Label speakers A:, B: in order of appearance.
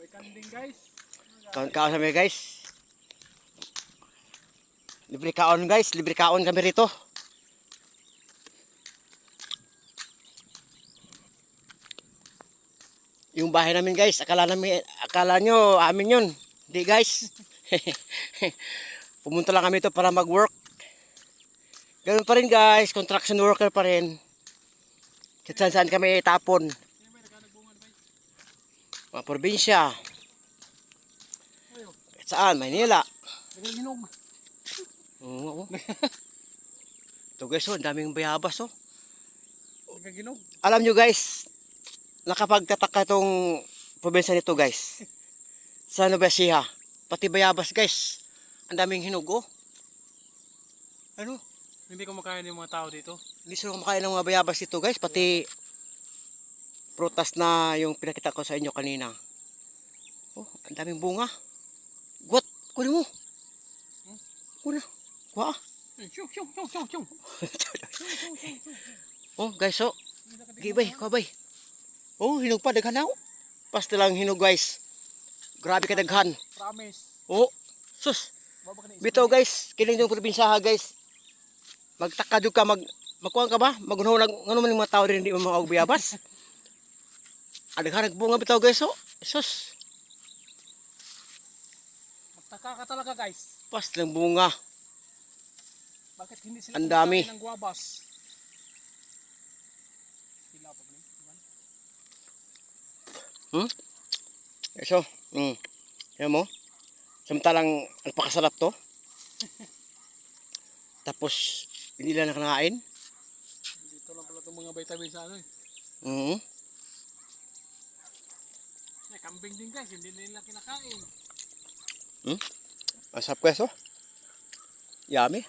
A: May kanding guys.
B: Kaon kami guys. Libre kaon guys, libre kaon kami rito. Yung bahay namin guys, akala nyo amin yun. Hindi guys. Pumunta lang kami ito para mag-work. Ganun pa rin guys, construction worker pa rin. Kahit saan kami tapon. Mga probinsya. Kahit saan, Maynila.
A: Nagaginog.
B: Oo. Ito guys, ang daming bayabas oh.
A: Nagaginog.
B: Alam nyo guys, nakapagtataka itong probinsya nito guys. Sa Nueva Ecija. Pati bayabas guys. Ang daming hinog oh. Ano?
A: Hindi kumakain yung mga tao dito.
B: Hindi sila kumakain ng mga bayabas dito guys. Pati prutas na yung pinakita ko sa inyo kanina. Oh, ang daming bunga. What? Kunin mo. Kunin. Kuha.
A: Syung, syung, syung, syung, syung.
B: Oh guys oh. Gibay, kuha oh, hinog pa, daghan na oh. Basta lang hinog guys. Grabe ka daghan.
A: Promise.
B: Oh, sus. Bito guys, kiling yung probinsya ha guys. Magtaka jud ka magkuhan ka ba? Magunahon ngano man yung mga tao rin hindi mo mga bayabas. Adaghan nagbunga bitaw guys oh. Sus.
A: Magtaka ka talaga guys.
B: Pas lang bunga.
A: Bakit hindi sila
B: Ang dami.
A: kumakain ng guabas? Sila pa ba?
B: So, yan mo. Samantalang nagpakasarap to. Tapos hindi lang nakakain.
A: Dito lang pala itong mga vitamin sa ano eh. May kambing din guys, hindi nila kinakain.
B: Masarap guys oh. Yummy.